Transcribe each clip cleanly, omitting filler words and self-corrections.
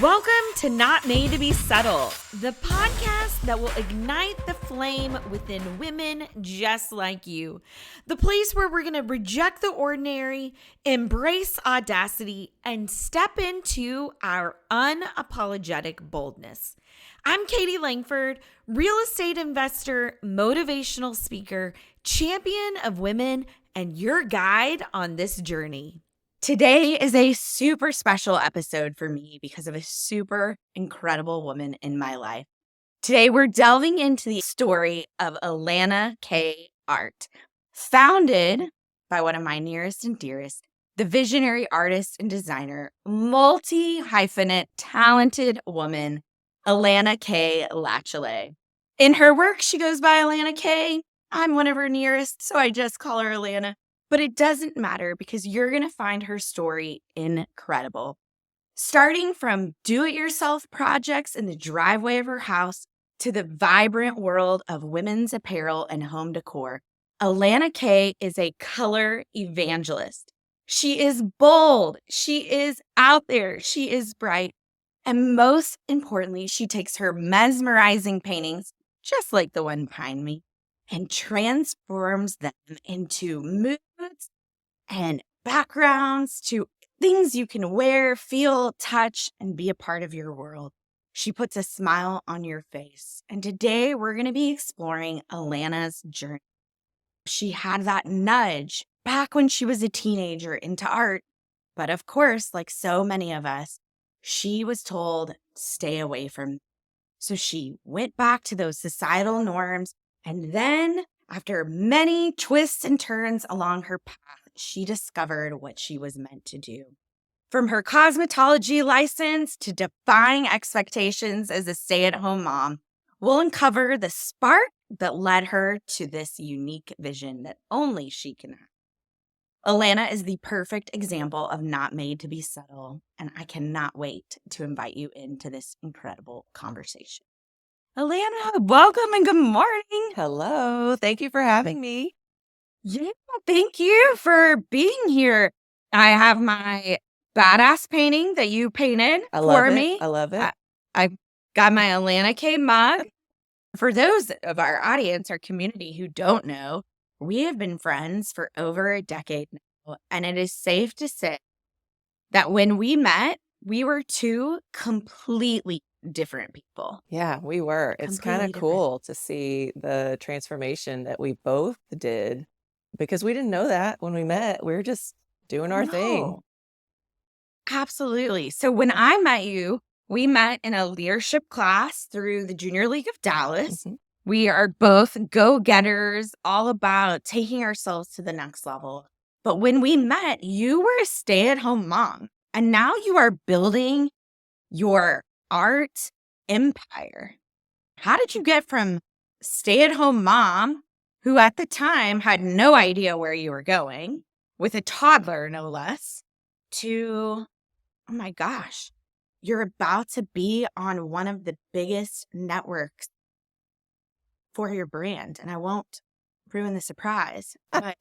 Welcome to Not Made to Be Subtle, the podcast that will ignite the flame within women just like you. The place where we're going to reject the ordinary, embrace audacity, and step into our unapologetic boldness. I'm Caytie Langford, real estate investor, motivational speaker, champion of women, and your guide on this journey. Today is a super special episode for me because of a super incredible woman in my life. Today, we're delving into the story of Alana Kay Art, founded by one of my nearest and dearest, the visionary artist and designer, multi-hyphenate, talented woman, Alana Kay Latiolais. In her work, she goes by Alana Kay. I'm one of her nearest, so I just call her Alana. But it doesn't matter because you're going to find her story incredible. Starting from do-it-yourself projects in the driveway of her house to the vibrant world of women's apparel and home decor, Alana Kay is a color evangelist. She is bold. She is out there. She is bright. And most importantly, she takes her mesmerizing paintings, just like the one behind me, and transforms them into moods and backgrounds to things you can wear, feel, touch, and be a part of your world. She puts a smile on your face. And today we're going to be exploring Alana's journey. She had that nudge back when she was a teenager into art. But of course, like so many of us, she was told, stay away from it. So she went back to those societal norms. And then, after many twists and turns along her path, she discovered what she was meant to do. From her cosmetology license to defying expectations as a stay-at-home mom, we'll uncover the spark that led her to this unique vision that only she can have. Alana is the perfect example of not made to be subtle, and I cannot wait to invite you into this incredible conversation. Alana, welcome and good morning. Hello. Thank you for having me. Yeah, thank you for being here. I have my badass painting that you painted for me. I love it. I got my Alana Kay mug. For those of our audience, our community who don't know, we have been friends for over a decade now, and it is safe to say that when we met, we were two completely different people. Yeah, we were. It's kind Completely of different. cool to see the transformation that we both did because we didn't know that when we met. We were just doing our thing. No. Absolutely. So when I met you, we met in a leadership class through the Junior League of Dallas. Mhm. We are both go-getters, all about taking ourselves to the next level. But when we met, you were a stay-at-home mom, and now you are building your art empire. How did you get from stay-at-home mom, who at the time had no idea where you were going, with a toddler no less, to, oh my gosh, you're about to be on one of the biggest networks for your brand. And I won't ruin the surprise. But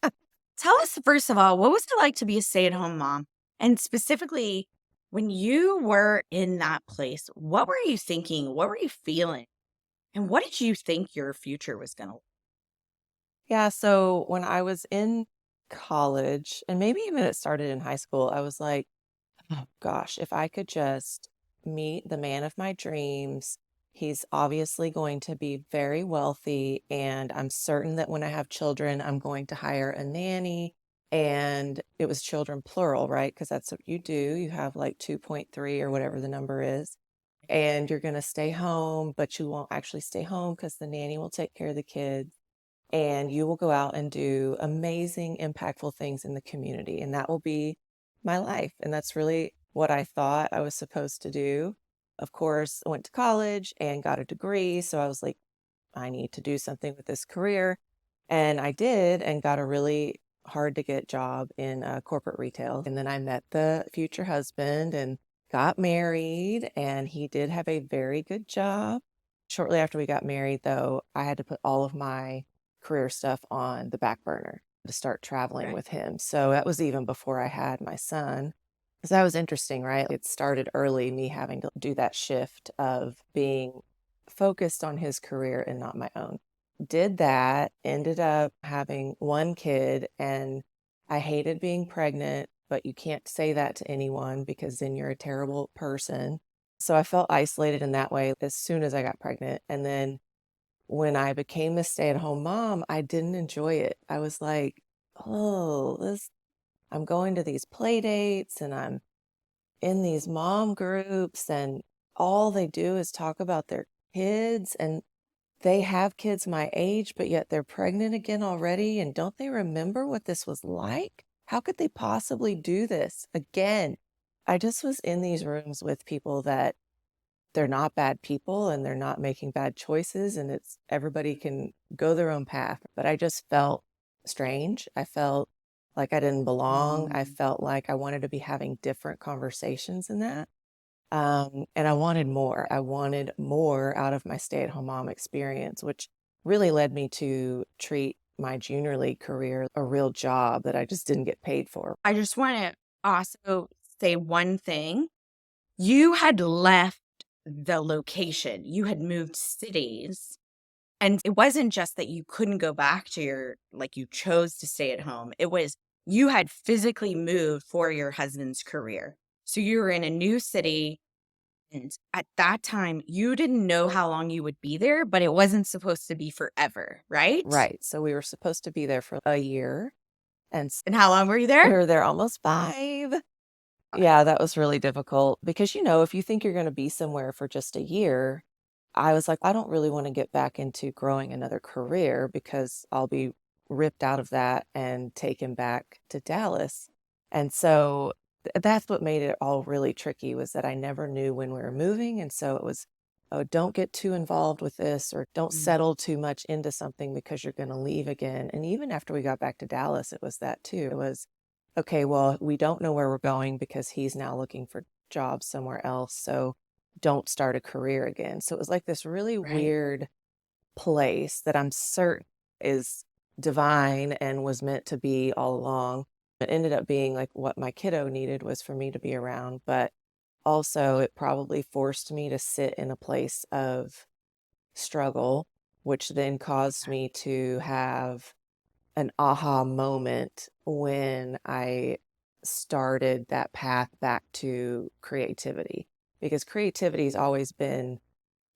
tell us, first of all, what was it like to be a stay-at-home mom? And specifically, when you were in that place, what were you thinking? What were you feeling? And what did you think your future was going to look? Yeah, so when I was in college, and maybe even it started in high school, I was like, oh gosh, if I could just meet the man of my dreams, he's obviously going to be very wealthy, and I'm certain that when I have children, I'm going to hire a nanny. And it was children plural, right? Because that's what you do. You have like 2.3 or whatever the number is. And you're going to stay home, but you won't actually stay home because the nanny will take care of the kids. And you will go out and do amazing, impactful things in the community. And that will be my life. And that's really what I thought I was supposed to do. Of course, I went to college and got a degree. So I was like, I need to do something with this career. And I did, and got a really hard to get job in corporate retail. And then I met the future husband and got married, and he did have a very good job. Shortly after we got married, though, I had to put all of my career stuff on the back burner to start traveling Right. with him. So that was even before I had my son. So that was interesting, right? It started early, me having to do that shift of being focused on his career and not my own. Did that, ended up having one kid, and I hated being pregnant, but you can't say that to anyone because then you're a terrible person. So I felt isolated in that way as soon as I got pregnant. And then when I became a stay-at-home mom, I didn't enjoy it. I was like, oh, I'm going to these play dates and I'm in these mom groups, and all they do is talk about their kids, and they have kids my age, but yet they're pregnant again already. And don't they remember what this was like? How could they possibly do this again? I just was in these rooms with people that they're not bad people and they're not making bad choices, and it's everybody can go their own path. But I just felt strange. I felt like I didn't belong. I felt like I wanted to be having different conversations in that. And I wanted more. I wanted more out of my stay-at-home mom experience, which really led me to treat my junior league career a real job that I just didn't get paid for. I just want to also say one thing. You had left the location, you had moved cities. And it wasn't just that you couldn't go back to you chose to stay at home. It was you had physically moved for your husband's career. So you were in a new city. And at that time, you didn't know how long you would be there, but it wasn't supposed to be forever, right? Right. So we were supposed to be there for a year. And And how long were you there? we were there almost 5. Yeah, that was really difficult because, if you think you're going to be somewhere for just a year, I was like, I don't really want to get back into growing another career because I'll be ripped out of that and taken back to Dallas. And so that's what made it all really tricky, was that I never knew when we were moving. And so it was, oh, don't get too involved with this, or don't settle too much into something because you're going to leave again. And even after we got back to Dallas, it was that too. It was, okay, well, we don't know where we're going because he's now looking for jobs somewhere else. So don't start a career again. So it was like this really weird place that I'm certain is divine and was meant to be all along. It ended up being like what my kiddo needed was for me to be around, but also it probably forced me to sit in a place of struggle, which then caused me to have an aha moment when I started that path back to creativity, because creativity has always been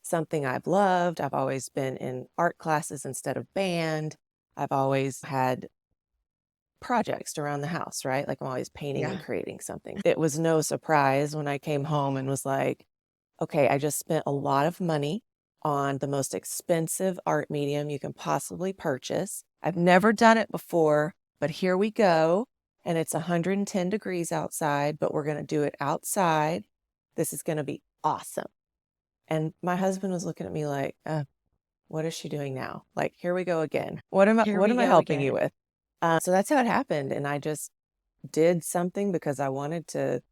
something I've loved. I've always been in art classes instead of band. I've always had projects around the house, right? Like I'm always painting and creating something. It was no surprise when I came home and was like, okay, I just spent a lot of money on the most expensive art medium you can possibly purchase. I've never done it before, but here we go. And it's 110 degrees outside, but we're going to do it outside. This is going to be awesome. And my husband was looking at me like, what is she doing now? Like, here we go again. What am I helping you with? So that's how it happened. And I just did something because I wanted to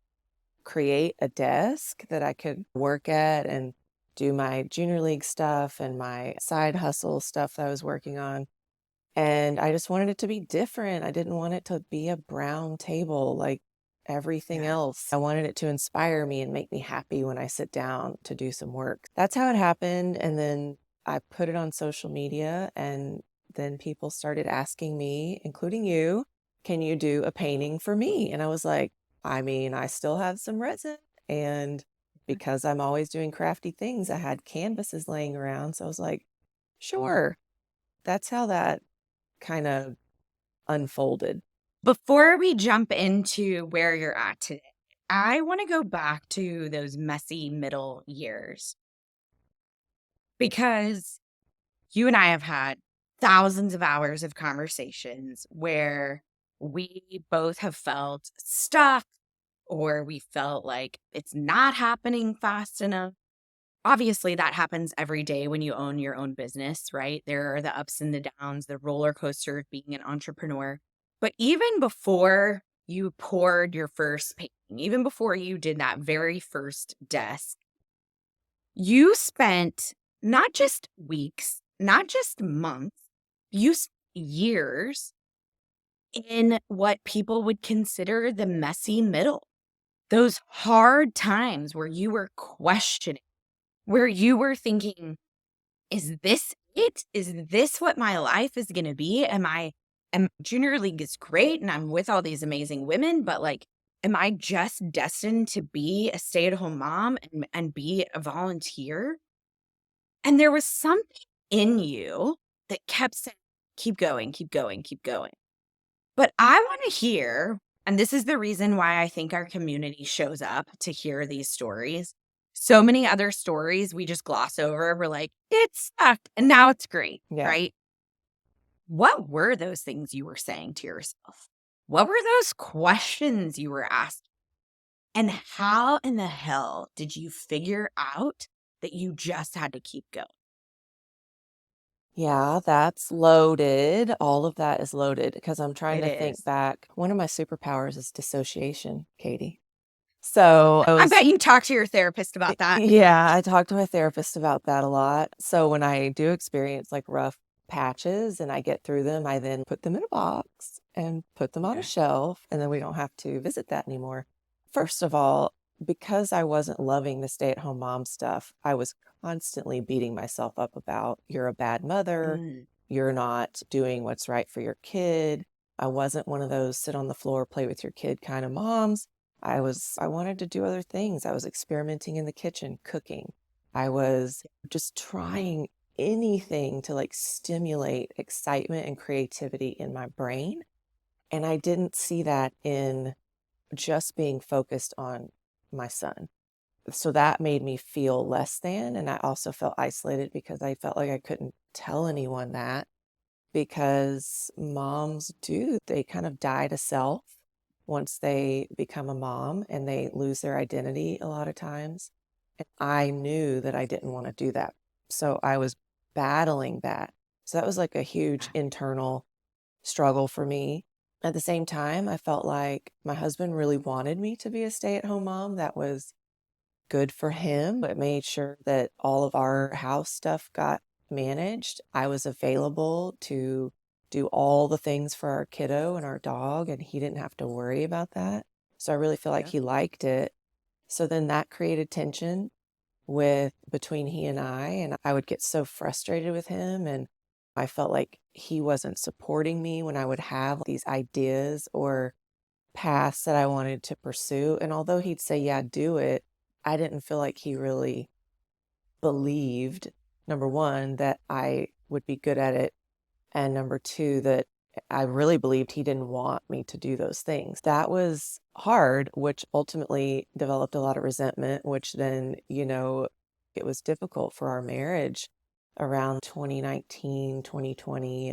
create a desk that I could work at and do my junior league stuff and my side hustle stuff that I was working on. And I just wanted it to be different. I didn't want it to be a brown table like everything else. I wanted it to inspire me and make me happy when I sit down to do some work. That's how it happened. And then I put it on social media, and then people started asking me, including you, can you do a painting for me? And I was like, I mean, I still have some resin, and because I'm always doing crafty things, I had canvases laying around. So I was like, sure. That's how that kind of unfolded. Before we jump into where you're at today, I want to go back to those messy middle years, because you and I have had thousands of hours of conversations where we both have felt stuck, or we felt like it's not happening fast enough. Obviously, that happens every day when you own your own business, right? There are the ups and the downs, the roller coaster of being an entrepreneur. But even before you poured your first painting, even before you did that very first desk, you spent not just weeks, not just months, years in what people would consider the messy middle. those hard times where you were questioning, where you were thinking, is this it? Is this what my life is going to be? Junior league is great and I'm with all these amazing women, but like, am I just destined to be a stay-at-home mom and be a volunteer? And there was something in you that kept saying, keep going, keep going, keep going. But I want to hear, and this is the reason why I think our community shows up to hear these stories. So many other stories we just gloss over. We're like, it sucked and now it's great, Yeah. right? What were those things you were saying to yourself? What were those questions you were asking? And how in the hell did you figure out that you just had to keep going? Yeah, that's loaded. All of that is loaded because I'm trying It to think is. back. One of my superpowers is dissociation, Caytie. So I bet you talked to your therapist about that. yeah, I talk to my therapist about that a lot. So when I do experience like rough patches and I get through them, I then put them in a box and put them on a Okay. shelf, and then we don't have to visit that anymore. First of all, because I wasn't loving the stay-at-home mom stuff, I was constantly beating myself up about, you're a bad mother, Mm, you're not doing what's right for your kid. I wasn't one of those sit on the floor, play with your kid kind of moms. I wanted to do other things. I was experimenting in the kitchen, cooking. I was just trying anything to like stimulate excitement and creativity in my brain. And I didn't see that in just being focused on my son. So that made me feel less than. And I also felt isolated because I felt like I couldn't tell anyone that, because moms do, they kind of die to self once they become a mom and they lose their identity a lot of times. And I knew that I didn't want to do that. So I was battling that. So that was like a huge internal struggle for me. At the same time, I felt like my husband really wanted me to be a stay-at-home mom. That was good for him. It made sure that all of our house stuff got managed. I was available to do all the things for our kiddo and our dog, and he didn't have to worry about that. So I really feel like yeah. he liked it. So then that created tension with between he and I would get so frustrated with him, and I felt like he wasn't supporting me when I would have these ideas or paths that I wanted to pursue. And although he'd say, yeah, do it, I didn't feel like he really believed, number one, that I would be good at it. And number two, that I really believed he didn't want me to do those things. That was hard, which ultimately developed a lot of resentment, which then, it was difficult for our marriage around 2019, 2020,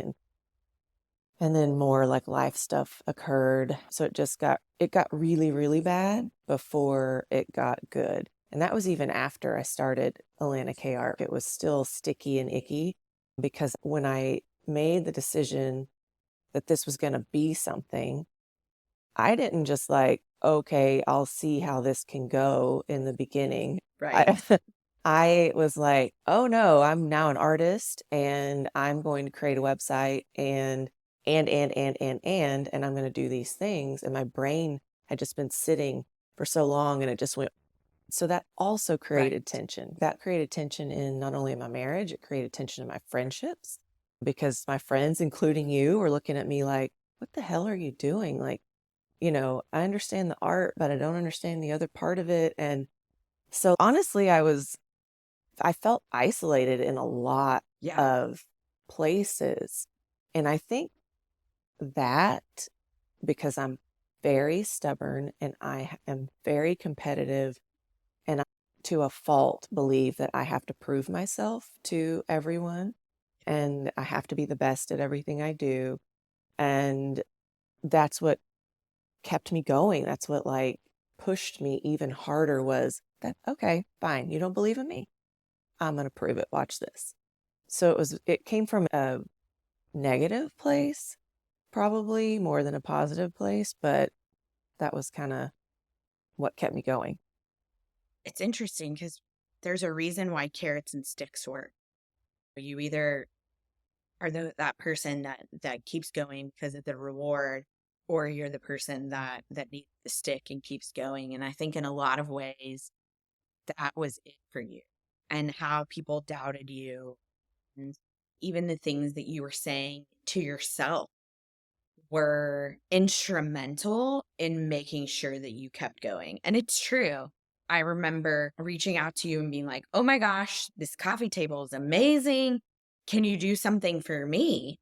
and then more like life stuff occurred. So it got really, really bad before it got good. And that was even after I started Alana Kay Art. It was still sticky and icky because when I made the decision that this was going to be something, I didn't just like, okay, I'll see how this can go in the beginning. Right. I, I was like, oh no, I'm now an artist and I'm going to create a website and I'm going to do these things. And my brain had just been sitting for so long and it just went. So that also created Right. tension. That created tension in not only my marriage, it created tension in my friendships because my friends, including you, were looking at me like, what the hell are you doing? Like, I understand the art, but I don't understand the other part of it. And so honestly, I felt isolated in a lot Yeah. of places. And I think that because I'm very stubborn and I am very competitive and I, to a fault, believe that I have to prove myself to everyone and I have to be the best at everything I do. And that's what kept me going. That's what like pushed me even harder was that, okay, fine. You don't believe in me. I'm going to prove it. Watch this. So it came from a negative place, probably more than a positive place, but that was kind of what kept me going. It's interesting because there's a reason why carrots and sticks work. You either are that person that keeps going because of the reward, or you're the person that needs the stick and keeps going. And I think in a lot of ways that was it for you, and how people doubted you, and even the things that you were saying to yourself were instrumental in making sure that you kept going. And it's true. I remember reaching out to you and being like, oh my gosh, this coffee table is amazing. Can you do something for me?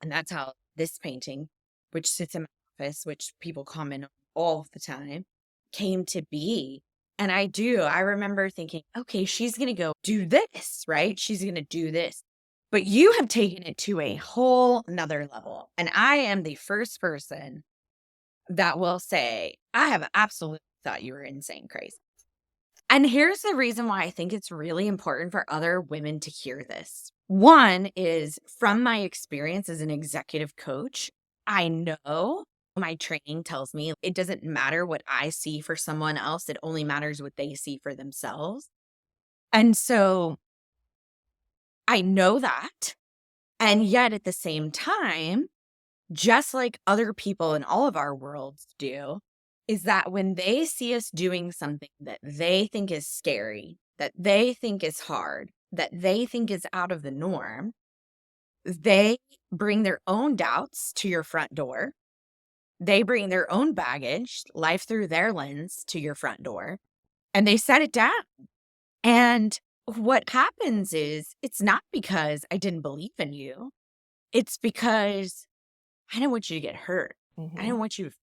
And that's how this painting, which sits in my office, which people comment on all the time, came to be. And I remember thinking, okay, she's going to go do this, right? She's going to do this. But you have taken it to a whole nother level. And I am the first person that will say, I have absolutely thought you were insane crazy. And here's the reason why I think it's really important for other women to hear this. One is, from my experience as an executive coach, I know my training tells me it doesn't matter what I see for someone else. It only matters what they see for themselves. And so I know that. And yet at the same time, just like other people in all of our worlds do, is that when they see us doing something that they think is scary, that they think is hard, that they think is out of the norm, they bring their own doubts to your front door. They bring their own baggage, life through their lens, to your front door, and they set it down. And what happens is, it's not because I didn't believe in you. It's because I didn't want you to get hurt. I Mm-hmm. didn't want you to,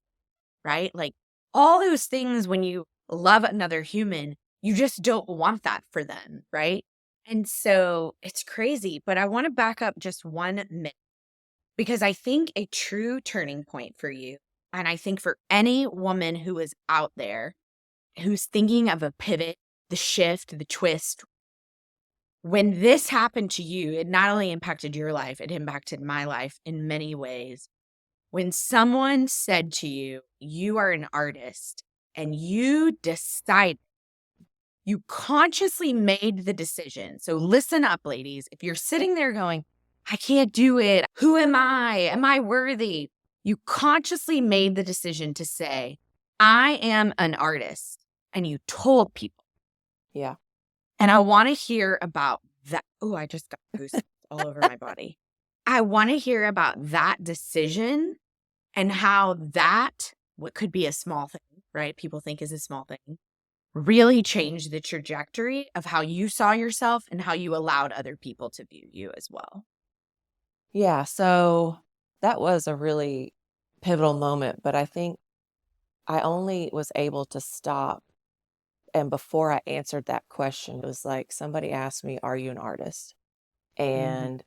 right? Like all those things, when you love another human, you just don't want that for them, right? And so it's crazy. But I want to back up just 1 minute, because I think a true turning point for you, and I think for any woman who is out there who's thinking of a pivot, the shift, the twist, when this happened to you, it not only impacted your life, it impacted my life in many ways. When someone said to you, you are an artist, and you decided, you consciously made the decision. So listen up, ladies. If you're sitting there going, I can't do it. Who am I? Am I worthy? You consciously made the decision to say, I am an artist. And you told people. Yeah. And I want to hear about that. Oh, I just got goosebumps all over my body. I want to hear about that decision and how that, what could be a small thing, right? People think is a small thing, really changed the trajectory of how you saw yourself and how you allowed other people to view you as well. Yeah. So that was a really pivotal moment, but I think I only was able to stop. And before I answered that question, it was like somebody asked me, are you an artist? And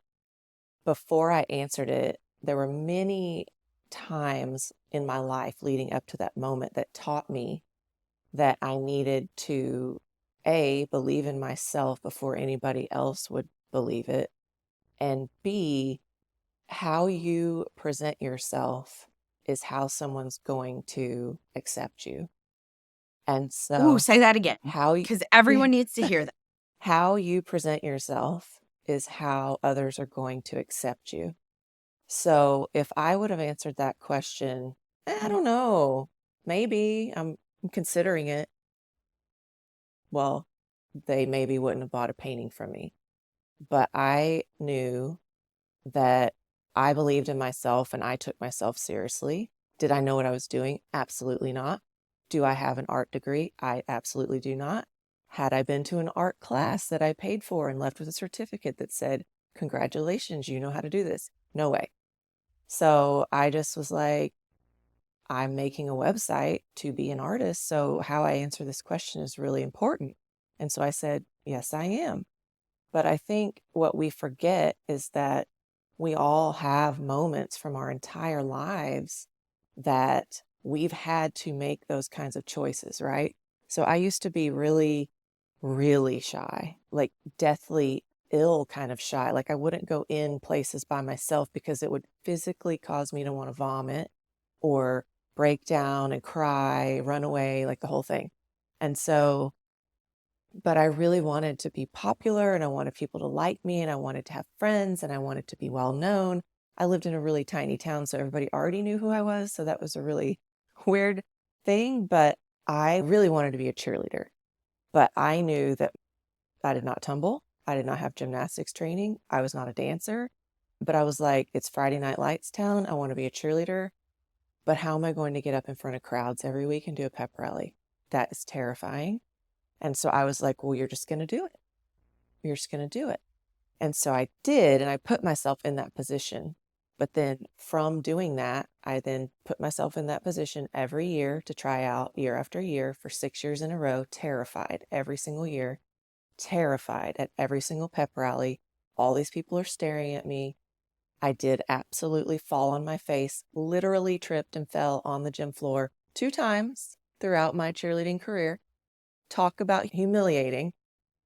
before I answered it, there were many times in my life leading up to that moment that taught me that I needed to, A, believe in myself before anybody else would believe it, and B, how you present yourself is how someone's going to accept you. And Ooh, so say that again, how you, because everyone needs to hear that. how you present yourself is how others are going to accept you. So if I would have answered that question, I don't know, maybe I'm considering it. Well, they maybe wouldn't have bought a painting from me. But I knew that I believed in myself and I took myself seriously. Did I know what I was doing? Absolutely not. Do I have an art degree? I absolutely do not. Had I been to an art class that I paid for and left with a certificate that said, congratulations, you know how to do this? No way. So I just was like, I'm making a website to be an artist. So how I answer this question is really important. And so I said, yes, I am. But I think what we forget is that we all have moments from our entire lives that we've had to make those kinds of choices, right? So I used to be really, really shy, like deathly ill kind of shy. Like I wouldn't go in places by myself because it would physically cause me to want to vomit or break down and cry, run away, like the whole thing. And so, but I really wanted to be popular and I wanted people to like me and I wanted to have friends and I wanted to be well known. I lived in a really tiny town, so everybody already knew who I was. So that was a really weird thing. But I really wanted to be a cheerleader. But I knew that I did not tumble. I did not have gymnastics training. I was not a dancer. But I was like, it's Friday Night Lights town. I want to be a cheerleader. But how am I going to get up in front of crowds every week and do a pep rally? That is terrifying. And so I was like, well, you're just going to do it. You're just going to do it. And so I did, and I put myself in that position. But then from doing that, I then put myself in that position every year to try out year after year for 6 years in a row, terrified every single year, terrified at every single pep rally. All these people are staring at me. I did absolutely fall on my face, literally tripped and fell on the gym floor 2 times throughout my cheerleading career. Talk about humiliating.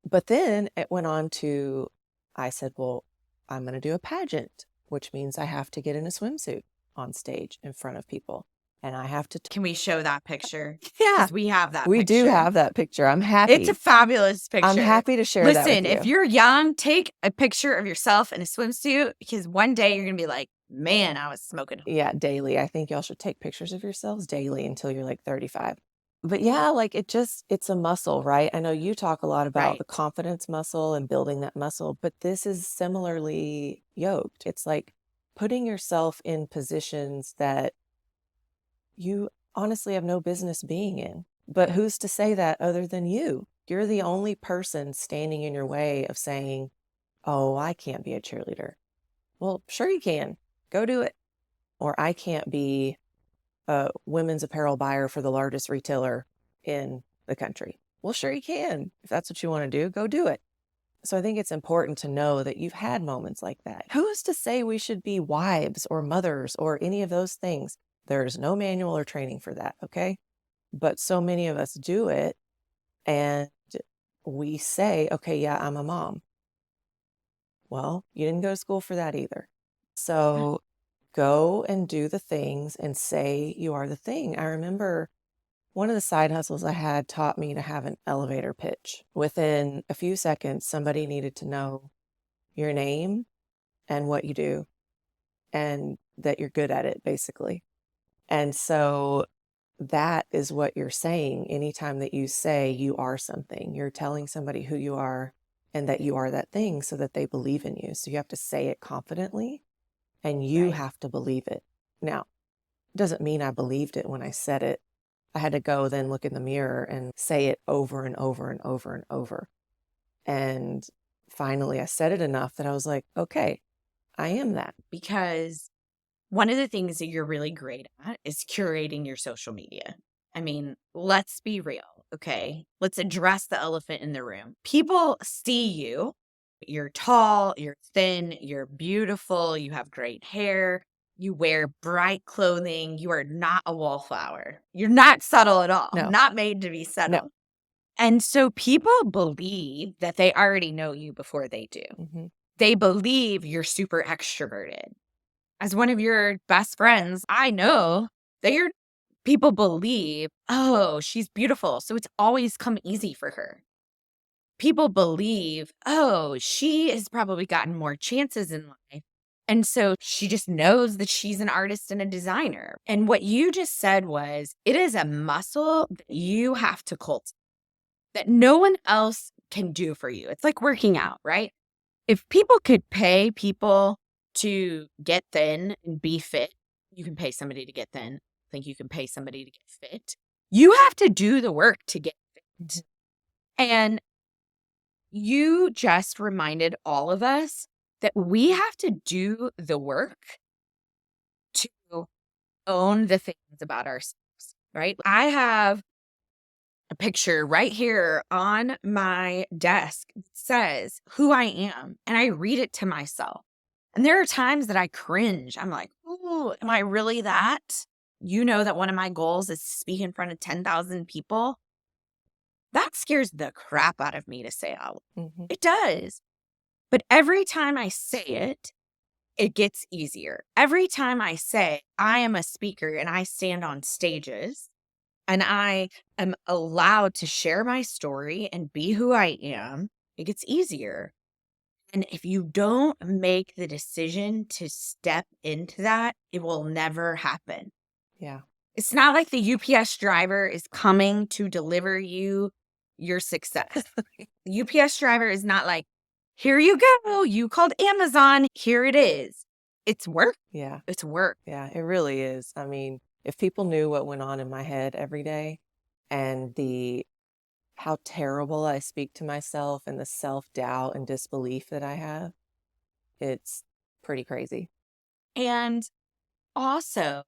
But then it went on to, I said, well, I'm going to do a pageant, which means I have to get in a swimsuit on stage in front of people. And I have to. Can we show that picture? Yeah, Because we have that we picture. do have that picture. I'm happy. It's a fabulous picture. I'm happy to share that with Listen, you. if you're young, take a picture of yourself in a swimsuit because one day you're going to be like, man, I was smoking. Yeah, daily. I think y'all should take pictures of yourselves daily until you're like 35. But yeah, like it's a muscle, right? I know you talk a lot about the confidence muscle and building that muscle, but this is similarly yoked. It's like putting yourself in positions that you honestly have no business being in. But who's to say that other than you? You're the only person standing in your way of saying, oh, I can't be a cheerleader. Well, sure you can. Go do it. Or I can't be a women's apparel buyer for the largest retailer in the country. Well, sure you can. If that's what you want to do, go do it. So I think it's important to know that you've had moments like that. Who's to say we should be wives or mothers or any of those things? There's no manual or training for that, okay? But so many of us do it and we say, okay, yeah, I'm a mom. Well, you didn't go to school for that either. So go and do the things and say you are the thing. I remember one of the side hustles I had taught me to have an elevator pitch. Within a few seconds, somebody needed to know your name and what you do and that you're good at it, basically. And so that is what you're saying. Anytime that you say you are something, you're telling somebody who you are and that you are that thing so that they believe in you. So you have to say it confidently and you have to believe it. Now, it doesn't mean I believed it when I said it. I had to go then look in the mirror and say it over and over and over and over. And finally, I said it enough that I was like, okay, I am that. Because one of the things that you're really great at is curating your social media. I mean, let's be real, okay? Let's address the elephant in the room. People see you. You're tall, you're thin, you're beautiful, you have great hair, you wear bright clothing, you are not a wallflower. You're not subtle at all. No. Not made to be subtle. No. And so people believe that they already know you before they do. Mm-hmm. They believe you're super extroverted. As one of your best friends, I know that people believe, oh, she's beautiful, so it's always come easy for her. People believe, oh, she has probably gotten more chances in life. And so she just knows that she's an artist and a designer. And what you just said was, it is a muscle that you have to cultivate that no one else can do for you. It's like working out, right? If people could pay people to get thin and be fit, you can pay somebody to get thin. I think you can pay somebody to get fit. You have to do the work to get fit. And you just reminded all of us that we have to do the work to own the things about ourselves, right? I have a picture right here on my desk that says who I am, and I read it to myself. And there are times that I cringe. I'm like, oh, am I really that? You know that one of my goals is to speak in front of 10,000 people. That scares the crap out of me to say out loud. Mm-hmm. It does. But every time I say it, it gets easier. Every time I say I am a speaker and I stand on stages and I am allowed to share my story and be who I am, it gets easier. And if you don't make the decision to step into that, it will never happen. Yeah. It's not like the UPS driver is coming to deliver you your success. The UPS driver is not like, here you go. You called Amazon. Here it is. It's work. Yeah. It's work. Yeah, it really is. I mean, if people knew what went on in my head every day and how terrible I speak to myself and the self-doubt and disbelief that I have, it's pretty crazy. And also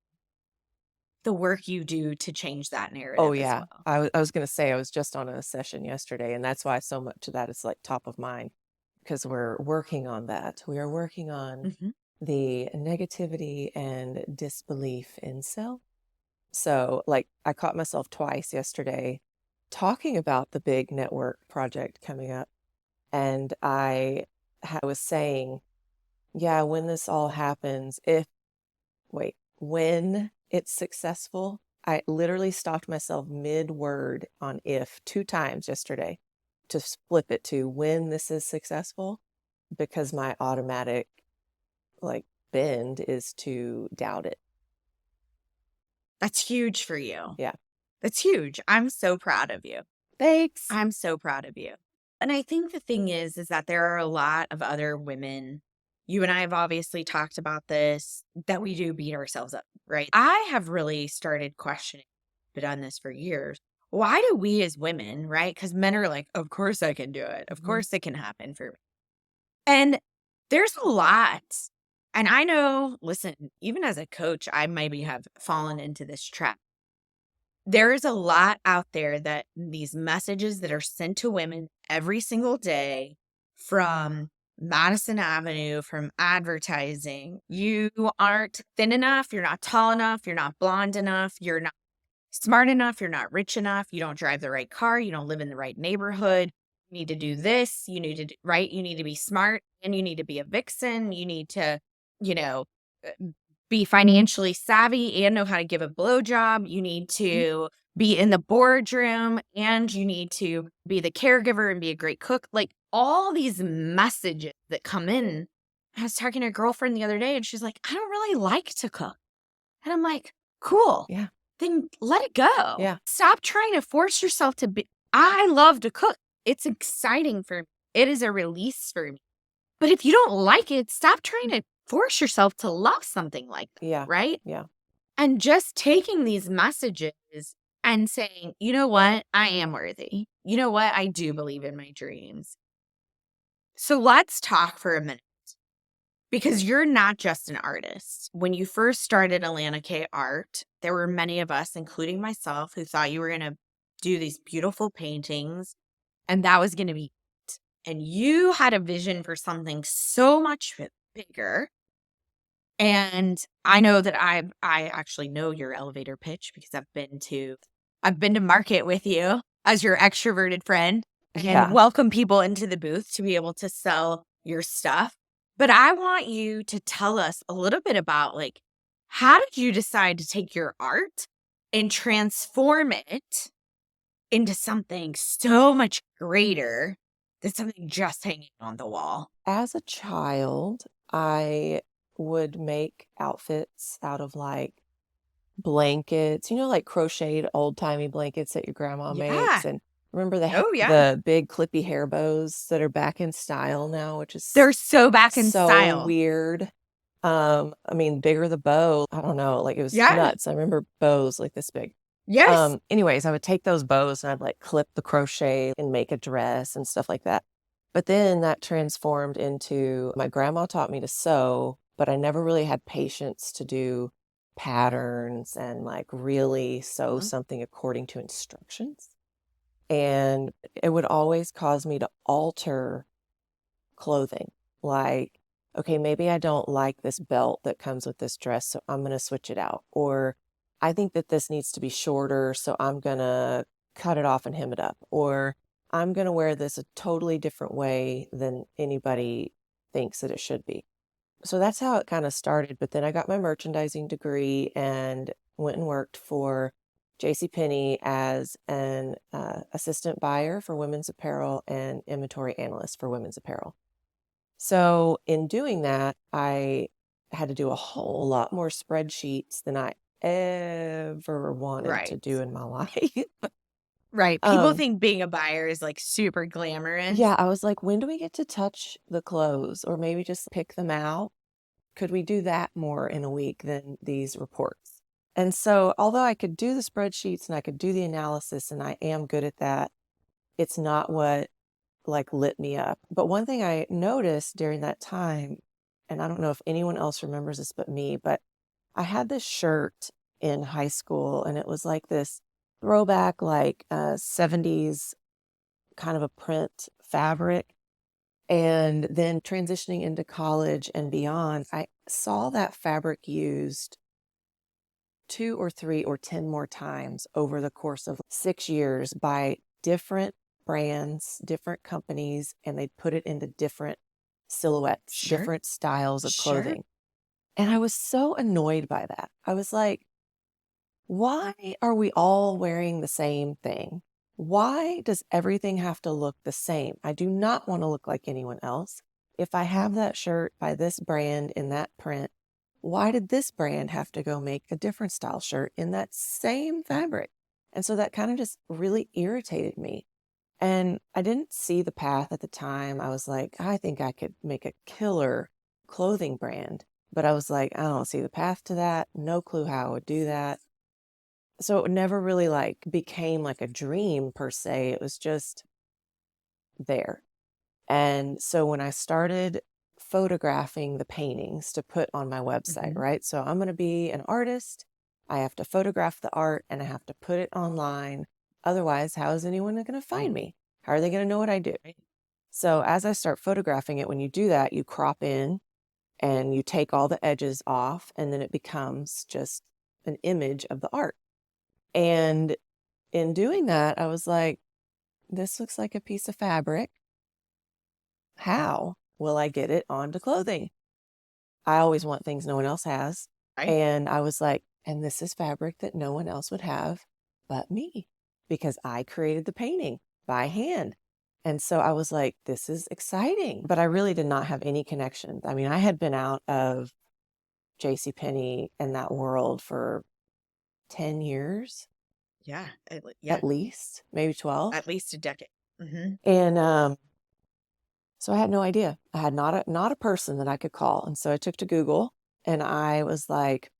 the work you do to change that narrative Oh, as yeah. well. I was going to say, I was just on a session yesterday, and that's why so much of that is like top of mind because we're working on that. We are working on Mhm. the negativity and disbelief in self. So, like, I caught myself twice yesterday talking about the big network project coming up. And was saying, yeah, when this all happens, when it's successful, I literally stopped myself mid word on if 2 times yesterday to flip it to when this is successful because my automatic like bend is to doubt it. That's huge for you. Yeah. That's huge. I'm so proud of you. Thanks. I'm so proud of you. And I think the thing is that there are a lot of other women. You and I have obviously talked about this, that we do beat ourselves up, right? I have really started questioning, been on this for years. Why do we as women, right? Because men are like, of course I can do it. Of Mhm. course it can happen for me. And there's a lot. And I know, listen, even as a coach, I maybe have fallen into this trap. There is a lot out there that these messages that are sent to women every single day from Madison Avenue, from advertising. You aren't thin enough. You're not tall enough. You're not blonde enough. You're not smart enough. You're not rich enough. You don't drive the right car. You don't live in the right neighborhood. You need to do this. You need to, right? You need to be smart and you need to be a vixen. You need to, you know, be financially savvy and know how to give a blowjob. You need to be in the boardroom and you need to be the caregiver and be a great cook. Like all these messages that come in. I was talking to a girlfriend the other day and she's like, I don't really like to cook. And I'm like, cool. Yeah. Then let it go. Yeah. Stop trying to force yourself to be. I love to cook. It's exciting for me. It is a release for me. But if you don't like it, stop trying to force yourself to love something like that, Yeah. right? Yeah. And just taking these messages and saying, you know what? I am worthy. You know what? I do believe in my dreams. So let's talk for a minute. Because you're not just an artist. When you first started Alana Kay Art, there were many of us, including myself, who thought you were going to do these beautiful paintings and that was going to be it. And you had a vision for something so much bigger. And I know that I actually know your elevator pitch because I've been to market with you as your extroverted friend and welcome people into the booth to be able to sell your stuff. But I want you to tell us a little bit about like, how did you decide to take your art and transform it into something so much greater than something just hanging on the wall? As a child, I would make outfits out of like blankets, like crocheted old-timey blankets that your grandma Yeah. makes. And remember Oh, yeah. the big clippy hair bows that are back in style now, which is They're so back in so style. weird. I mean, bigger the bow, I don't know, like it was Yeah. nuts. I remember bows like this big. Yes. Anyways, I would take those bows and I'd like clip the crochet and make a dress and stuff like that. But then that transformed into my grandma taught me to sew, but I never really had patience to do patterns and like really sew something according to instructions. And it would always cause me to alter clothing. Like, okay, maybe I don't like this belt that comes with this dress, so I'm going to switch it out. Or I think that this needs to be shorter, so I'm going to cut it off and hem it up. Or I'm going to wear this a totally different way than anybody thinks that it should be. So that's how it kind of started. But then I got my merchandising degree and went and worked for JCPenney as an assistant buyer for women's apparel and inventory analyst for women's apparel. So in doing that, I had to do a whole lot more spreadsheets than I ever wanted to Right. do in my life. Right. People Um, think being a buyer is like super glamorous. yeah, I was like, when do we get to touch the clothes or maybe just pick them out? Could we do that more in a week than these reports? And so, although I could do the spreadsheets and I could do the analysis and I am good at that, it's not what like lit me up. But one thing I noticed during that time, and I don't know if anyone else remembers this but me, but I had this shirt in high school and it was like this throwback, like 70s kind of a print fabric. And then transitioning into college and beyond, I saw that fabric used 2 or 3 or 10 more times over the course of 6 years by different brands, different companies, and they'd put it into different silhouettes, Sure. different styles of Sure. clothing. And I was so annoyed by that. I was like, why are we all wearing the same thing? Why does everything have to look the same? I do not want to look like anyone else. If I have that shirt by this brand in that print, why did this brand have to go make a different style shirt in that same fabric? And so that kind of just really irritated me. And I didn't see the path at the time. I was like, I think I could make a killer clothing brand. But I was like, I don't see the path to that. No clue how I would do that. So it never really like became like a dream per se. It was just there. And so when I started photographing the paintings to put on my website, Mhm. right? So I'm going to be an artist. I have to photograph the art and I have to put it online. Otherwise, how is anyone going to find me? How are they going to know what I do? Right. So as I start photographing it, when you do that, you crop in and you take all the edges off, and then it becomes just an image of the art. And in doing that, I was like, this looks like a piece of fabric. How will I get it onto clothing? I always want things no one else has. Right. And I was like, and this is fabric that no one else would have but me because I created the painting by hand. And so I was like, this is exciting. But I really did not have any connection. I mean, I had been out of JCPenney and that world for 10 years Yeah. Yeah. at least, maybe 12. At least a decade. Hmm. And so I had no idea. I had not a person that I could call. And so I took to Google and I was like,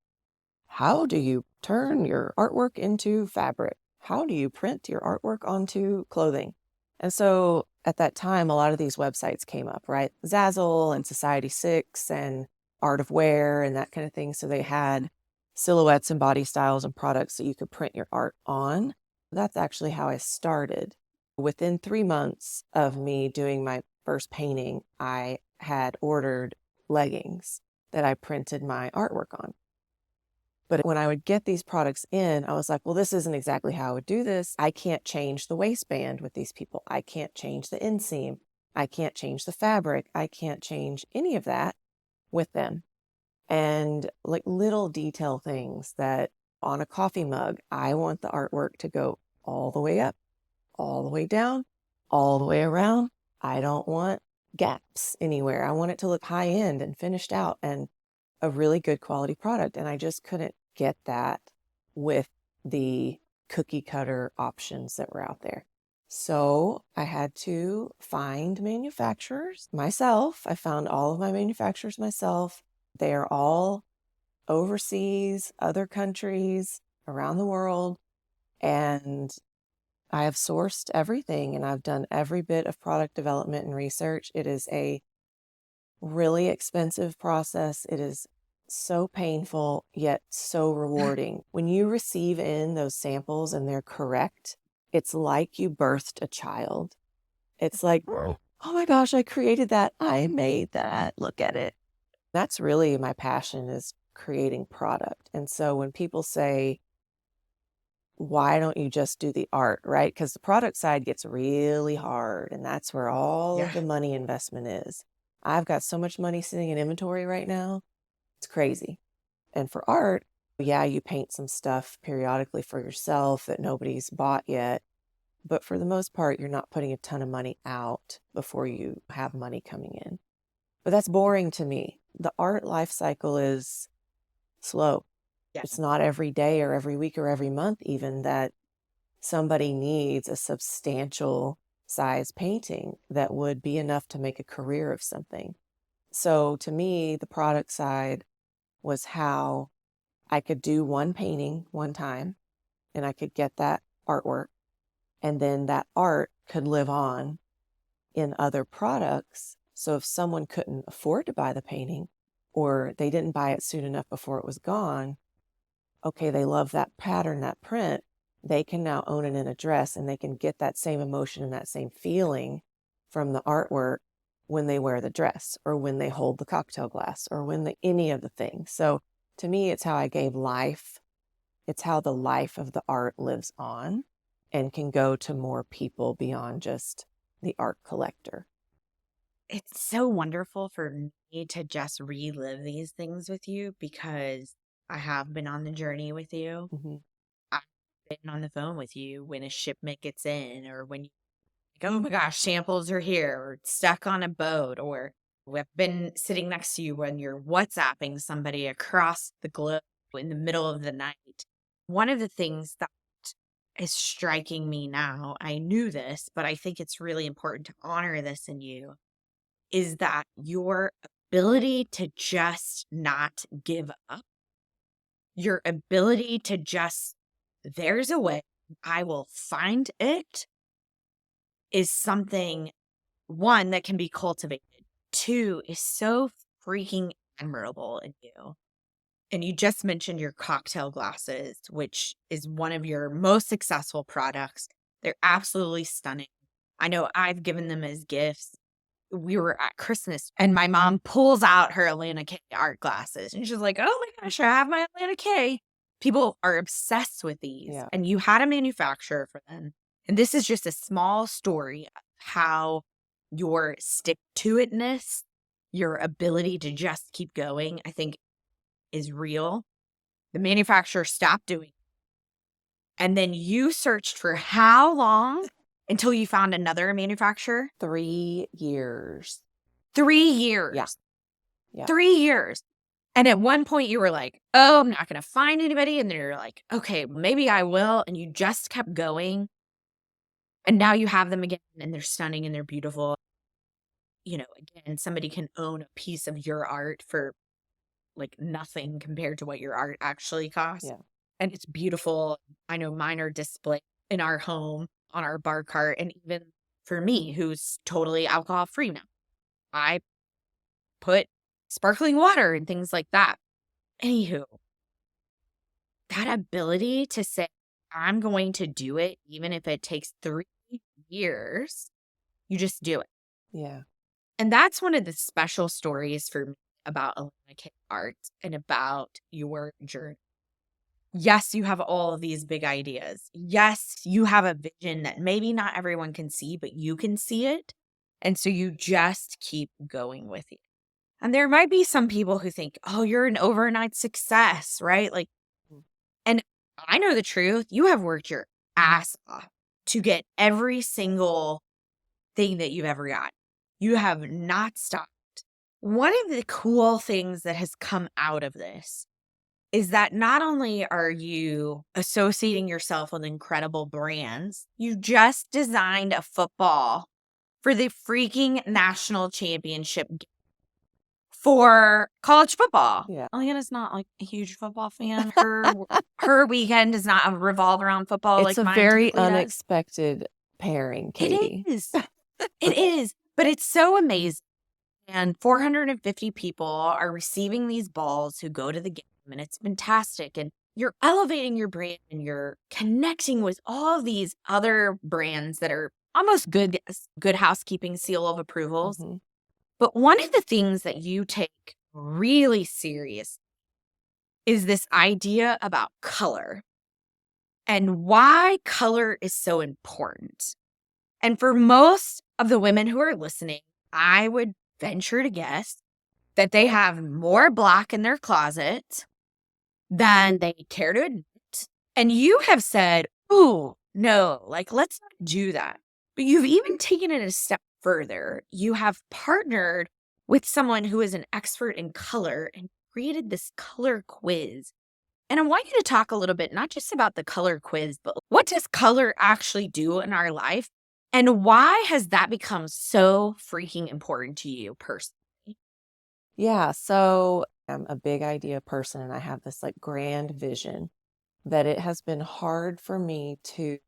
how do you turn your artwork into fabric? How do you print your artwork onto clothing? And so at that time, a lot of these websites came up, right? Zazzle and Society6 and Art of Wear and that kind of thing. So they had silhouettes and body styles and products that you could print your art on. That's actually how I started. Within 3 months of me doing my first painting, I had ordered leggings that I printed my artwork on. But when I would get these products in, I was like, well, this isn't exactly how I would do this. I can't change the waistband with these people. I can't change the inseam. I can't change the fabric. I can't change any of that with them. And like little detail things that on a coffee mug, I want the artwork to go all the way up, all the way down, all the way around. I don't want gaps anywhere. I want it to look high end and finished out and a really good quality product. And I just couldn't get that with the cookie cutter options that were out there. So I had to find manufacturers myself. I found all of my manufacturers myself. They are all overseas, other countries around the world. And I have sourced everything and I've done every bit of product development and research. It is a really expensive process. It is so painful, yet so rewarding. When you receive in those samples and they're correct, it's like you birthed a child. It's like, oh my gosh, I created that. I made that. Look at it. That's really my passion is creating product. And so when people say, why don't you just do the art, right? Because the product side gets really hard, and that's where all Yeah. of the money investment is. I've got so much money sitting in inventory right now. It's crazy. And for art, yeah, you paint some stuff periodically for yourself that nobody's bought yet. But for the most part, you're not putting a ton of money out before you have money coming in. But that's boring to me. The art life cycle is slow. Yeah. It's not every day or every week or every month even that somebody needs a substantial size painting that would be enough to make a career of something. So to me, the product side was how I could do one painting one time and I could get that artwork, and then that art could live on in other products. So if someone couldn't afford to buy the painting or they didn't buy it soon enough before it was gone, okay, they love that pattern, that print, they can now own it in a dress and they can get that same emotion and that same feeling from the artwork when they wear the dress or when they hold the cocktail glass or when any of the things. So to me, it's how I gave life. It's how the life of the art lives on and can go to more people beyond just the art collector. It's so wonderful for me to just relive these things with you because I have been on the journey with you. Mm-hmm. I've been on the phone with you when a shipment gets in or when you like, oh my gosh, samples are here or stuck on a boat, or we've been sitting next to you when you're WhatsApping somebody across the globe in the middle of the night. One of the things that is striking me now, I knew this, but I think it's really important to honor this in you, is that your ability to just not give up, your ability to just, there's a way, I will find it, is something, one, that can be cultivated. Two, is so freaking admirable in you. And you just mentioned your cocktail glasses, which is one of your most successful products. They're absolutely stunning. I know I've given them as gifts. We were at Christmas and my mom pulls out her Alana Kay Art glasses and she's like, oh my gosh, I have my Alana Kay. People are obsessed with these. Yeah. And you had a manufacturer for them. And this is just a small story of how your stick-to-itness, your ability to just keep going, I think is real. The manufacturer stopped doing it. And then you searched for how long until you found another manufacturer? 3 years. 3 years. Yeah. Yeah. 3 years. And at one point you were like, oh, I'm not going to find anybody. And then you're like, okay, maybe I will. And you just kept going. And now you have them again and they're stunning and they're beautiful. You know, again, somebody can own a piece of your art for like nothing compared to what your art actually costs. Yeah. And it's beautiful. I know mine are displayed in our home on our bar cart. And even for me, who's totally alcohol free now, I put sparkling water and things like that. Anywho, that ability to say, I'm going to do it, even if it takes 3 years, you just do it. Yeah. And that's one of the special stories for me about Alana Kay Art and about your journey. Yes, you have all of these big ideas. Yes, you have a vision that maybe not everyone can see, but you can see it. And so you just keep going with it. And there might be some people who think, oh, you're an overnight success, right? Like, and I know the truth. You have worked your ass off to get every single thing that you've ever got. You have not stopped. One of the cool things that has come out of this is that not only are you associating yourself with incredible brands, you just designed a football for the freaking national championship for college football. Yeah. Alana's not like a huge football fan. Her weekend does not revolve around football. It's like a mine very typically does. unexpected pairing, Caytie. It is. It is. But it's so amazing. And 450 people are receiving these balls who go to the game, and it's fantastic. And you're elevating your brand and you're connecting with all of these other brands that are almost good housekeeping seal of approvals. Mhm. But one of the things that you take really serious is this idea about color and why color is so important. And for most of the women who are listening, I would venture to guess that they have more black in their closet than they care to admit. And you have said, ooh, no, like, let's not do that. But you've even taken it a step further. You have partnered with someone who is an expert in color and created this color quiz. And I want you to talk a little bit, not just about the color quiz, but what does color actually do in our life? And why has that become so freaking important to you personally? Yeah, so I'm a big idea person and I have this like grand vision that it has been hard for me to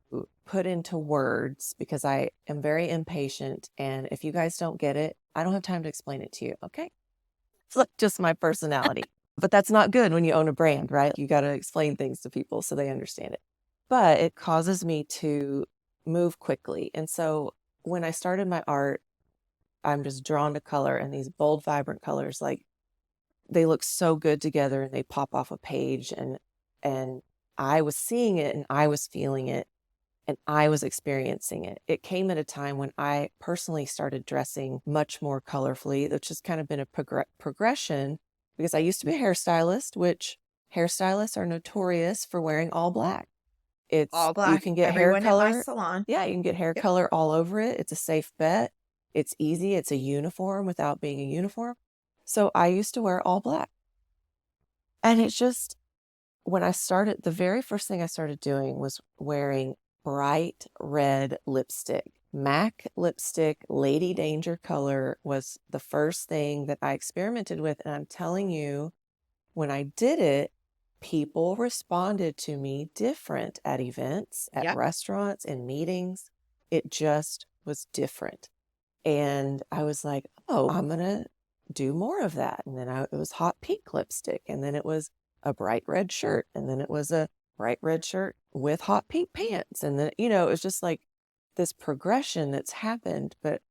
put into words because I am very impatient. And if you guys don't get it, I don't have time to explain it to you. Okay. It's like just my personality. But that's not good when you own a brand, right? You got to explain things to people so they understand it. But it causes me to move quickly. And so when I started my art, I'm just drawn to color and these bold, vibrant colors, like they look so good together and they pop off a page. And I was seeing it and I was feeling it and I was experiencing it. It came at a time when I personally started dressing much more colorfully, which has kind of been a progression because I used to be a hairstylist, which hairstylists are notorious for wearing all black. All You black. can get hair Everyone at my color. salon. Yeah, you can get hair Yep. color all over it. It's a safe bet. It's easy. It's a uniform without being a uniform. So I used to wear all black. And it's just, when I started, the very first thing I started doing was wearing bright red lipstick. MAC lipstick, Lady Danger color was the first thing that I experimented with. And I'm telling you, when I did it, people responded to me different at events, at Yep. restaurants, in meetings. It just was different. And I was like, oh, I'm going to do more of that. And then it was hot pink lipstick. And then it was a bright red shirt. And then it was a bright red shirt with hot pink pants. And then, it was just like this progression that's happened. But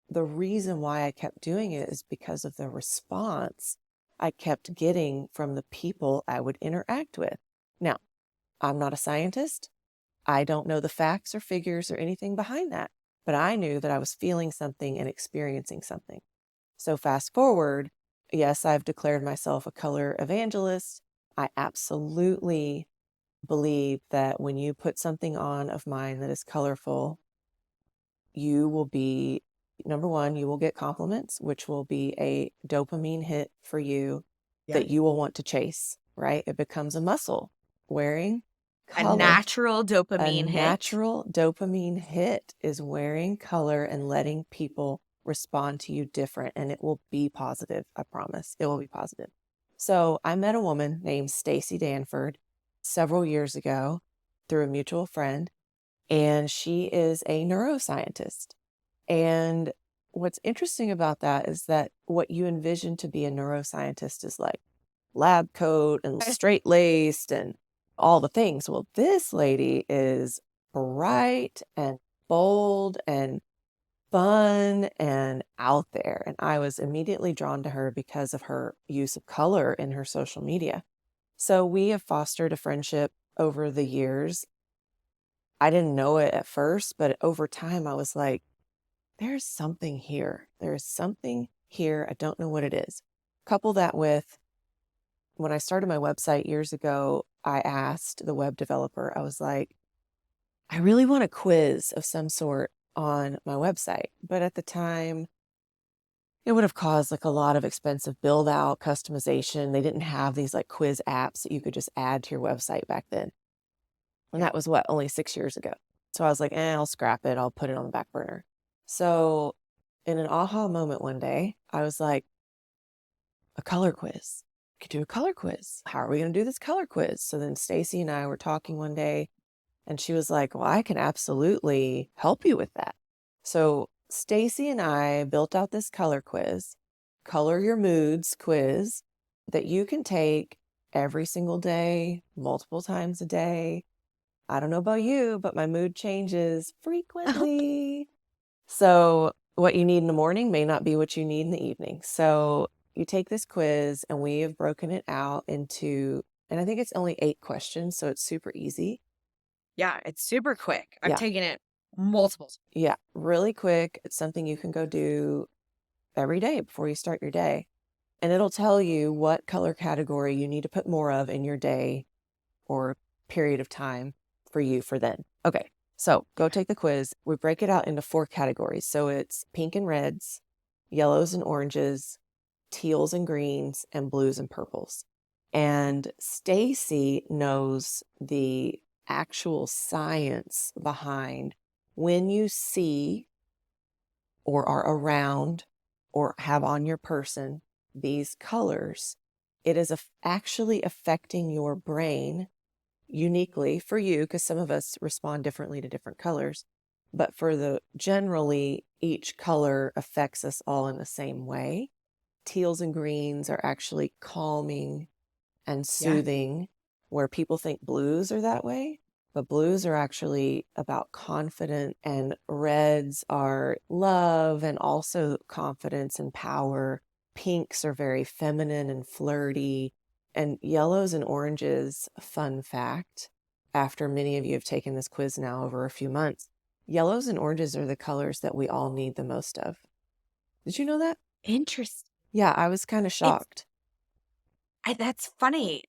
the reason why I kept doing it is because of the response I kept getting from the people I would interact with. Now, I'm not a scientist. I don't know the facts or figures or anything behind that, but I knew that I was feeling something and experiencing something. So fast forward, yes, I've declared myself a color evangelist. I absolutely believe that when you put something on of mine that is colorful, you will be, number one, you will get compliments, which will be a dopamine hit for you that you will want to chase, right? It becomes a muscle. Wearing A color. natural A dopamine hit. natural dopamine hit is wearing color and letting people respond to you different. And it will be positive. I promise. It will be positive. So I met a woman named Caytie Langford several years ago through a mutual friend, and she is a neuroscientist. And what's interesting about that is that what you envision to be a neuroscientist is like lab coat and straight laced and all the things. Well, this lady is bright and bold and fun and out there. And I was immediately drawn to her because of her use of color in her social media. So we have fostered a friendship over the years. I didn't know it at first, but over time I was like, there's something here. There's something here. I don't know what it is. Couple that with when I started my website years ago, I asked the web developer, I was like, I really want a quiz of some sort on my website. But at the time, it would have caused like a lot of expensive build out, customization. They didn't have these like quiz apps that you could just add to your website back then. And that was what, only 6 years ago. So I was like, I'll scrap it. I'll put it on the back burner. So in an aha moment one day, I was like, a color quiz. We could do a color quiz. How are we going to do this color quiz? So then Stacy and I were talking one day and she was like, well, I can absolutely help you with that. So Stacy and I built out this color quiz, color your moods quiz that you can take every single day, multiple times a day. I don't know about you, but my mood changes frequently. So what you need in the morning may not be what you need in the evening. So you take this quiz and we have broken it out into, and I think it's only 8 questions. So it's super easy. Yeah, it's super quick. I've Yeah. taken it multiple times. Yeah, really quick. It's something you can go do every day before you start your day. And it'll tell you what color category you need to put more of in your day or period of time for you for then. Okay, so go take the quiz. We break it out into 4 categories. So it's pink and reds, yellows and oranges, teals and greens, and blues and purples. And Stacy knows the actual science behind when you see or are around or have on your person these colors, it is actually affecting your brain uniquely for you, because some of us respond differently to different colors. But for the generally, each color affects us all in the same way. Teals and greens are actually calming and soothing, where people think blues are that way. But blues are actually about confident, and reds are love and also confidence and power. Pinks are very feminine and flirty. And yellows and oranges, fun fact, after many of you have taken this quiz now over a few months, yellows and oranges are the colors that we all need the most of. Did you know that? Interesting. Yeah, I was kind of shocked. That's funny.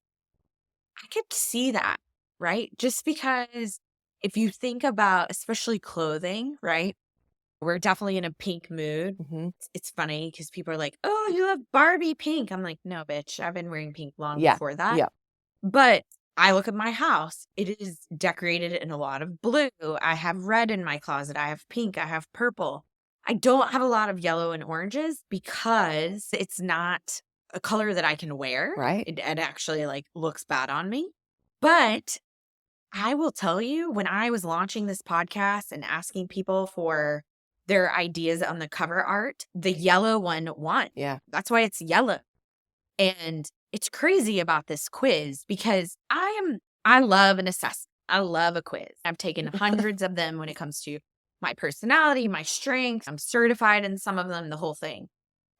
I could see that, right? Just because if you think about, especially clothing, right? We're definitely in a pink mood. Mm-hmm. It's funny because people are like, oh, you love Barbie pink. I'm like, no, bitch. I've been wearing pink long before that. Yeah. But I look at my house. It is decorated in a lot of blue. I have red in my closet. I have pink. I have purple. I don't have a lot of yellow and oranges because it's not a color that I can wear. Right. It actually like looks bad on me. But I will tell you, when I was launching this podcast and asking people for their ideas on the cover art, the yellow one won. Yeah. That's why it's yellow. And it's crazy about this quiz because I love an assessment. I love a quiz. I've taken hundreds of them when it comes to my personality, my strengths. I'm certified in some of them, the whole thing.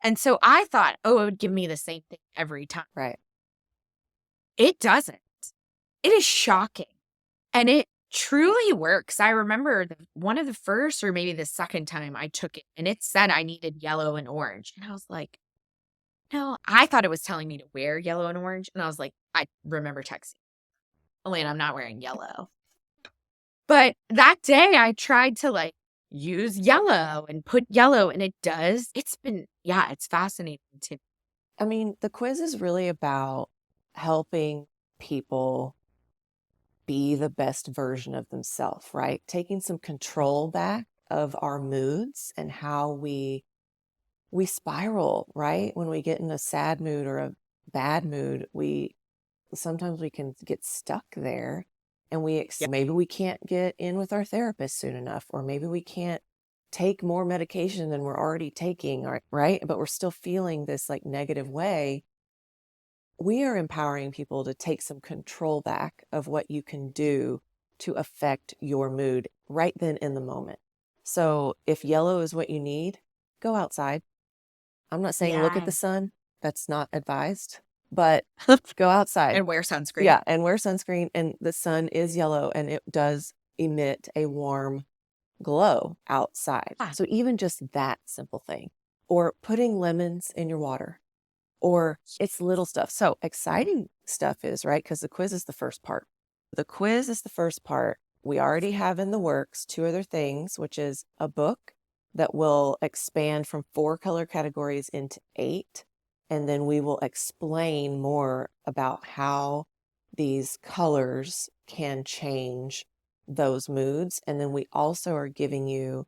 And so I thought, oh, it would give me the same thing every time. Right. It doesn't. It is shocking. And it truly works. I remember one of the first or maybe the second time I took it, and it said I needed yellow and orange. And I was like, no, I thought it was telling me to wear yellow and orange. And I was like, I remember texting, Alana, I'm not wearing yellow. But that day I tried to like use yellow and put yellow, and it does. It's fascinating too. I mean, the quiz is really about helping people be the best version of themselves, right? Taking some control back of our moods and how we spiral, right? When we get in a sad mood or a bad mood, sometimes we can get stuck there, and maybe we can't get in with our therapist soon enough, or maybe we can't take more medication than we're already taking, right? But we're still feeling this like negative way. We are empowering people to take some control back of what you can do to affect your mood right then in the moment. So if yellow is what you need, go outside. I'm not saying look at the sun. That's not advised, but go outside. And wear sunscreen. Yeah, and wear sunscreen. And the sun is yellow, and it does emit a warm glow outside. So even just that simple thing, or putting lemons in your water, or it's little stuff. So exciting stuff is, right? Because the quiz is the first part. The quiz is the first part. We already have in the works 2 other things, which is a book that will expand from 4 color categories into 8. And then we will explain more about how these colors can change those moods. And then we also are giving you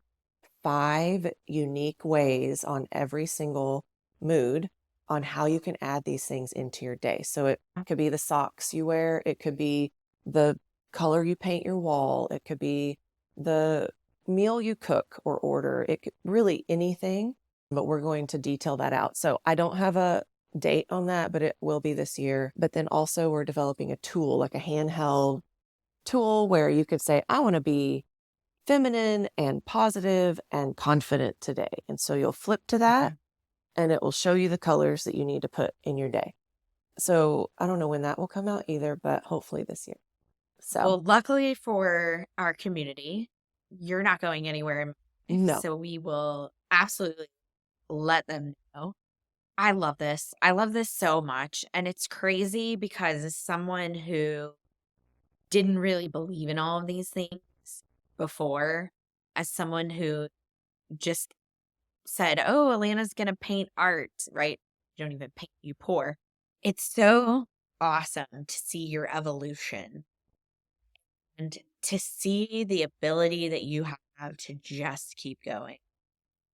5 unique ways on every single mood on how you can add these things into your day. So it could be the socks you wear. It could be the color you paint your wall. It could be the meal you cook or order. It could really anything, but we're going to detail that out. So I don't have a date on that, but it will be this year. But then also we're developing a tool, like a handheld tool where you could say, I want to be feminine and positive and confident today. And so you'll flip to that and it will show you the colors that you need to put in your day. So I don't know when that will come out either, but hopefully this year. So, well, luckily for our community, you're not going anywhere. No. So we will absolutely let them know. I love this. I love this so much. And it's crazy because as someone who didn't really believe in all of these things before, as someone who just said, oh, Alana's going to paint art, right? You don't even paint, you pour. It's so awesome to see your evolution and to see the ability that you have to just keep going.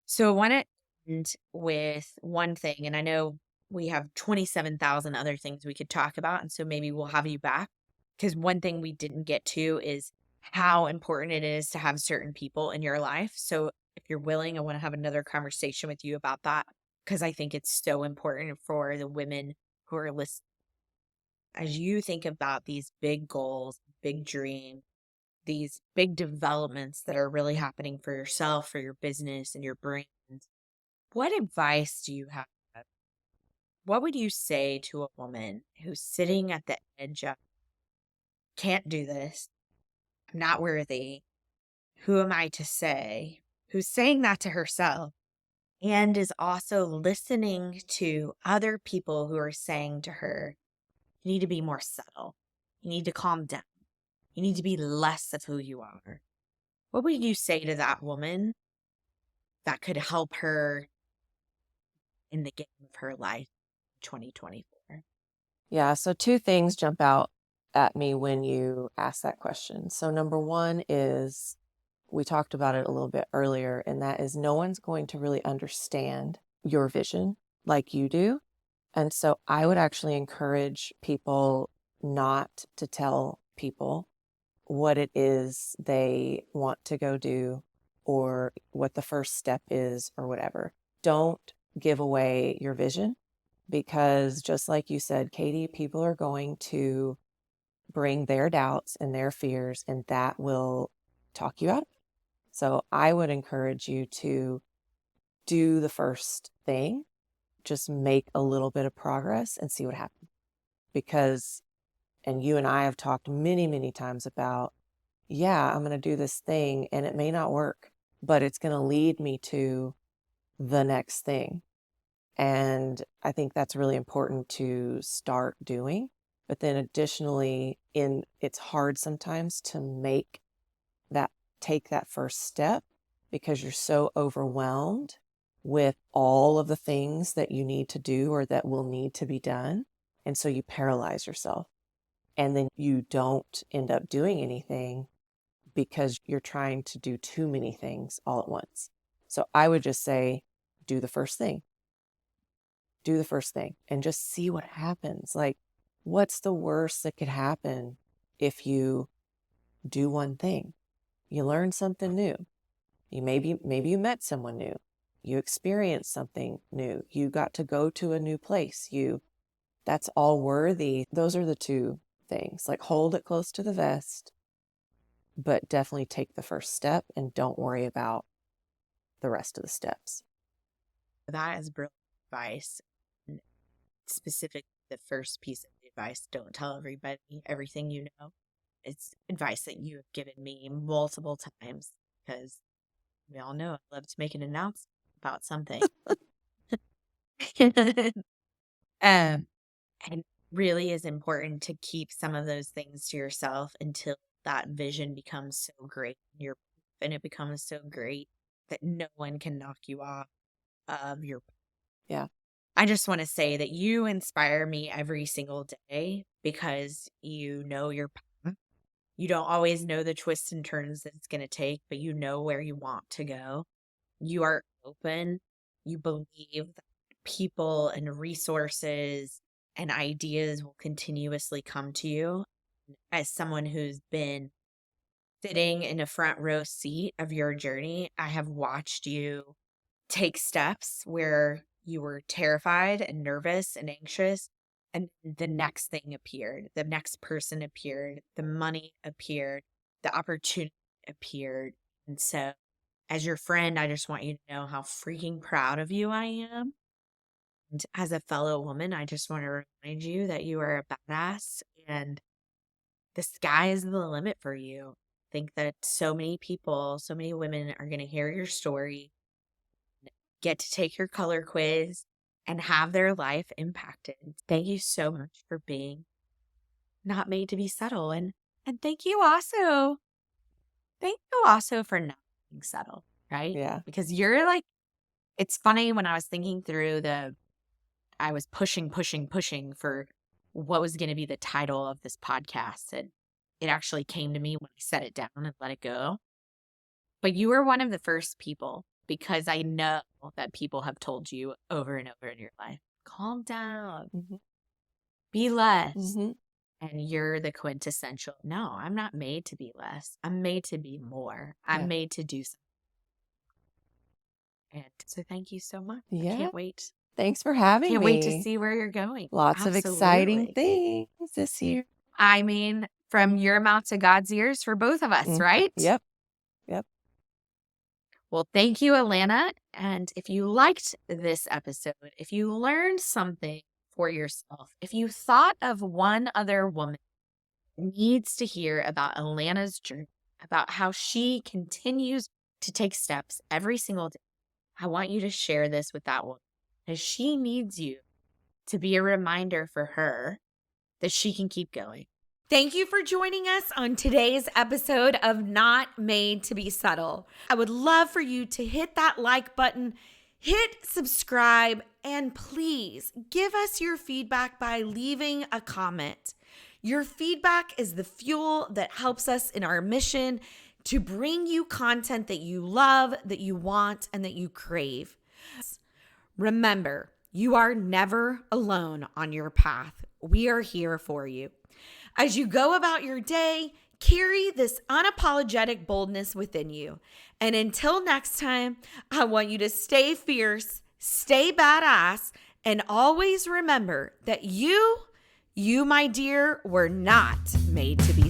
So I want to end with one thing, and I know we have 27,000 other things we could talk about, and so maybe we'll have you back, because one thing we didn't get to is how important it is to have certain people in your life. So if you're willing, I want to have another conversation with you about that, because I think it's so important for the women who are listening. As you think about these big goals, big dreams, these big developments that are really happening for yourself, for your business and your brand, what advice do you have? What would you say to a woman who's sitting at the edge of, can't do this, I'm not worthy, who am I to say, who's saying that to herself, and is also listening to other people who are saying to her, you need to be more subtle, you need to calm down, you need to be less of who you are? What would you say to that woman that could help her in the game of her life in 2024? Yeah, so two things jump out at me when you ask that question. So number one is, we talked about it a little bit earlier, and that is no one's going to really understand your vision like you do. And so I would actually encourage people not to tell people what it is they want to go do or what the first step is or whatever. Don't give away your vision, because just like you said, Caytie, people are going to bring their doubts and their fears, and that will talk you out of it. So I would encourage you to do the first thing, just make a little bit of progress and see what happens. Because, and you and I have talked many, many times about, yeah, I'm going to do this thing and it may not work, but it's going to lead me to the next thing. And I think that's really important to start doing. But then additionally, it's hard sometimes to take that first step, because you're so overwhelmed with all of the things that you need to do or that will need to be done. And so you paralyze yourself, and then you don't end up doing anything because you're trying to do too many things all at once. So I would just say, do the first thing. Do the first thing and just see what happens. Like, what's the worst that could happen if you do one thing? You learn something new. Maybe you met someone new. You experienced something new. You got to go to a new place. That's all worthy. Those are the two things. Like, hold it close to the vest, but definitely take the first step and don't worry about the rest of the steps. That is brilliant advice. And specifically, the first piece of advice, don't tell everybody everything you know. It's advice that you have given me multiple times, because we all know I love to make an announcement about something. And really is important to keep some of those things to yourself until that vision becomes so great and it becomes so great that no one can knock you off of your. Yeah. I just want to say that you inspire me every single day, because you know your path. You don't always know the twists and turns that it's going to take, but you know where you want to go. You are open. You believe that people and resources and ideas will continuously come to you. As someone who's been sitting in a front row seat of your journey, I have watched you take steps where you were terrified and nervous and anxious, and the next thing appeared, the next person appeared, the money appeared, the opportunity appeared. And so, as your friend, I just want you to know how freaking proud of you I am. And as a fellow woman, I just want to remind you that you are a badass and the sky is the limit for you. I think that so many people, so many women are going to hear your story, get to take your color quiz, and have their life impacted. Thank you so much for being not made to be subtle. And thank you also for not being subtle, right? Yeah. Because you're like It's funny when I was thinking through I was pushing for what was going to be the title of this podcast. And it actually came to me when I set it down and let it go. But you were one of the first people, because I know that people have told you over and over in your life, calm down, be less. And you're the quintessential, no, I'm not made to be less. I'm made to be more. I'm made to do something. And so thank you so much. I can't wait. Thanks for having me. Can't wait to see where you're going. Lots of exciting things this year. I mean, from your mouth to God's ears for both of us, right? Yep. Well, thank you, Alana. And if you liked this episode, if you learned something for yourself, if you thought of one other woman who needs to hear about Alana's journey, about how she continues to take steps every single day, I want you to share this with that woman, because she needs you to be a reminder for her that she can keep going. Thank you for joining us on today's episode of Not Made to Be Subtle. I would love for you to hit that like button, hit subscribe, and please give us your feedback by leaving a comment. Your feedback is the fuel that helps us in our mission to bring you content that you love, that you want, and that you crave. Remember, you are never alone on your path. We are here for you. As you go about your day, carry this unapologetic boldness within you. And until next time, I want you to stay fierce, stay badass, and always remember that you, my dear, were not made to be